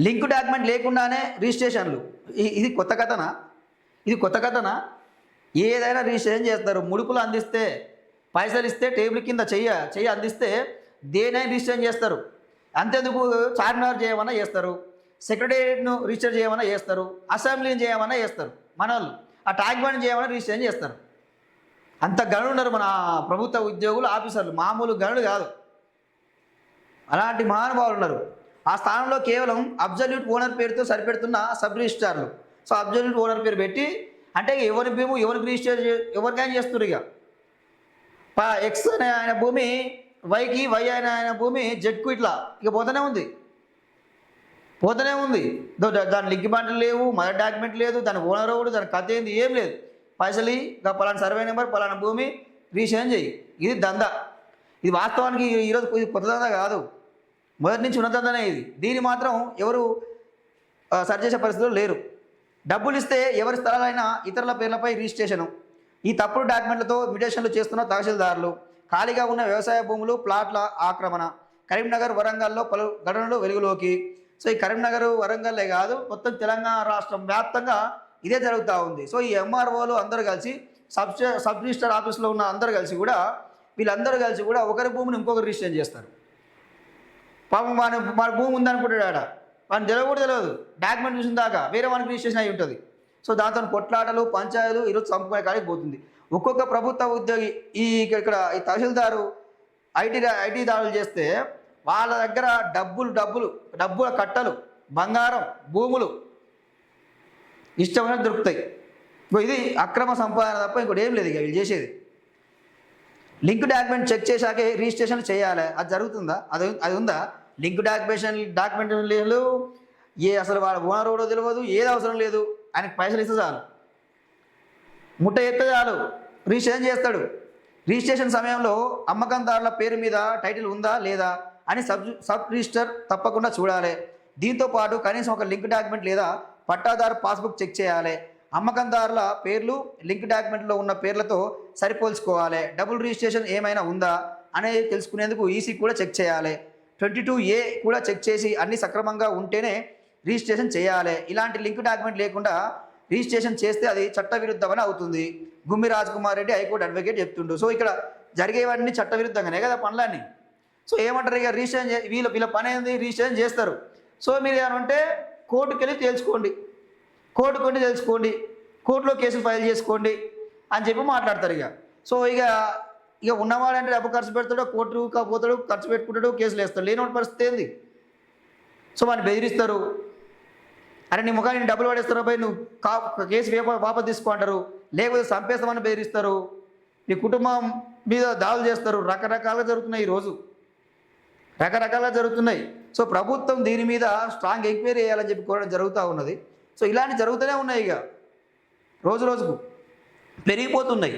Link document లేకుండానే రిజిస్ట్రేషన్లు. ఇది కొత్త కథనా? ఇది కొత్త కథనా? ఏదైనా రిజిస్ట్రేషన్ చేస్తారు. ముడుపులు అందిస్తే, పైసలు ఇస్తే, టేబుల్ కింద చెయ్యి అందిస్తే దేనైనా రిజిస్ట్రేషన్ చేస్తారు. అంతేందుకు చార్మినార్ చేయమన్నా చేస్తారు, సెక్రటేరియట్ను రిజిస్టర్ చేయమన్నా చేస్తారు, అసెంబ్లీని చేయమన్నా చేస్తారు. మన వాళ్ళు ఆ ట్యాంక్ బండ్ చేయమన్నా రిజిస్ట్రేషన్ చేస్తారు. అంత గనులు ఉన్నారు మన ప్రభుత్వ ఉద్యోగులు, ఆఫీసర్లు. మామూలు గనులు కాదు, అలాంటి మహానుభావులు ఉన్నారు. ఆ స్థానంలో కేవలం అబ్జల్యూట్ ఓనర్ పేరుతో సరిపెడుతున్న సబ్ రిజిస్ట్రార్లు. సో అబ్జల్యూట్ ఓనర్ పేరు పెట్టి, అంటే ఎవరి భూమి ఎవరికి రిజిస్టర్ ఎవరికైనా చేస్తున్నారు. ఇక ఎక్స్ అనే ఆయన భూమి వైకి, వై అనే ఆయన భూమి జెడ్కు, ఇట్లా ఇక పోతూనే ఉంది. దాని లింక్ బండ్లు లేవు, మదర్ డాక్యుమెంట్ లేదు, దాని ఓనర్ ఒకడు, దాని కథ ఏంది, ఏం లేదు. పైసలు ఇక పలానా సర్వే నెంబర్, పలానా భూమి రిజిస్ట్రేషన్ చేయి. ఇది దందా. ఇది వాస్తవానికి ఈరోజు ఇది కొత్త దందా కాదు, మొదటి నుంచి ఉన్న దందానే ఇది. దీన్ని మాత్రం ఎవరు సరిచేసే పరిస్థితుల్లో లేరు. డబ్బులు ఇస్తే ఎవరి స్థలాలైనా ఇతరుల పేర్లపై రిజిస్ట్రేషను. ఈ తప్పుడు డాక్యుమెంట్లతో మ్యుటేషన్లు చేస్తున్న తహసీల్దారులు. ఖాళీగా ఉన్న వ్యవసాయ భూములు, ప్లాట్ల ఆక్రమణ. కరీంనగర్, వరంగల్లో పలు ఘటనలు వెలుగులోకి. సో ఈ కరీంనగర్, వరంగల్లే కాదు, మొత్తం తెలంగాణ రాష్ట్రం వ్యాప్తంగా ఇదే జరుగుతూ ఉంది. సో ఈ ఎంఆర్ఓలు అందరూ కలిసి, సబ్ రిజిస్టర్ ఆఫీస్లో ఉన్న అందరూ కలిసి కూడా, వీళ్ళందరూ కలిసి కూడా ఒకరి భూమిని ఇంకొకరు రిజిస్టర్ చేస్తారు. పాపం మన భూమి ఉందనుకుంటాడు ఆడ, వాడిని తెలియదు. డాక్యుమెంట్ చూసిన దాకా వేరే వానికి రిజిస్ట్రేషన్ అయి ఉంటుంది. సో దాంతో కొట్లాటలు, పంచాయతీలు ఈరోజు చంపుకునే కాడికి పోతుంది. ఒక్కొక్క ప్రభుత్వ ఉద్యోగి ఇక్కడ ఈ తహసీల్దారు ఐటీ దాడులు చేస్తే వాళ్ళ దగ్గర డబ్బుల కట్టలు, బంగారం, భూములు ఇష్టమైన దొరుకుతాయి. ఇది అక్రమ సంపాదన తప్ప ఇంకోటి ఏం లేదు ఇక వీళ్ళు చేసేది. లింక్ డాక్యుమెంట్ చెక్ చేశాకే రిజిస్ట్రేషన్ చేయాలి. అది జరుగుతుందా? అది ఉందా? లింక్ డాక్యుమెంట్ లేదు, అసలు వాళ్ళ ఓనర్ కూడా తెలియదు, ఏది అవసరం లేదు. ఆయనకు పైసలు ఇస్తే చాలు, ముట్ట ఎత్తే చాలు, రిజిస్ట్రేషన్ చేస్తాడు. రిజిస్ట్రేషన్ సమయంలో అమ్మకందారుల పేరు మీద టైటిల్ ఉందా లేదా అని సబ్ రిజిస్టర్ తప్పకుండా చూడాలి. దీంతో పాటు కనీసం ఒక లింక్ డాక్యుమెంట్ లేదా పట్టాదారు పాస్బుక్ చెక్ చేయాలి. అమ్మకందారుల పేర్లు లింక్ డాక్యుమెంట్లో ఉన్న పేర్లతో సరిపోల్చుకోవాలి. డబుల్ రిజిస్ట్రేషన్ ఏమైనా ఉందా అనేది తెలుసుకునేందుకు ఈసీ కూడా చెక్ చేయాలి. 22A కూడా చెక్ చేసి అన్ని సక్రమంగా ఉంటేనే రిజిస్ట్రేషన్ చేయాలి. ఇలాంటి లింక్ డాక్యుమెంట్ లేకుండా రిజిస్ట్రేషన్ చేస్తే అది చట్టవిరుద్ధమని అవుతుంది. గుమ్మి రాజకుమార్ రెడ్డి హైకోర్టు అడ్వకేట్ చెప్తుండు. సో ఇక్కడ జరిగేవన్నీ చట్టవిరుద్ధంగానే కదా పనులన్నీ. సో ఏమంటారు ఇక రిజిస్ట్రేషన్ వీళ్ళ పని ఏంది, రిజిస్ట్రేషన్ చేస్తారు. సో మీరు ఏమంటే కోర్టుకు వెళ్ళి తెలుసుకోండి, కోర్టులో కేసులు ఫైల్ చేసుకోండి అని చెప్పి మాట్లాడతారు ఇక. సో ఇక ఉన్నవాడంటే డబ్బు ఖర్చు పెడతాడు, కోర్టు పోతాడు, ఖర్చు పెట్టుకుంటాడు, కేసులు వేస్తాడు. లేనివాడి పరిస్థితి ఏంది? సో వాడిని బెదిరిస్తారు. అరే నీ ముఖాన్ని డబ్బులు పడేస్తారు, పోయి నువ్వు కేసు వాపసు తీసుకో అంటారు. లేకపోతే చంపేస్తామని బెదిరిస్తారు. నీ కుటుంబం మీద దాడులు చేస్తారు. రకరకాలుగా జరుగుతున్నాయి. సో ప్రభుత్వం దీని మీద స్ట్రాంగ్ ఎంక్వైరీ చేయాలని చెప్పి కోరడం జరుగుతూ ఉన్నది. సో ఇలాంటి జరుగుతూనే ఉన్నాయి, ఇక రోజుకు పెరిగిపోతున్నాయి.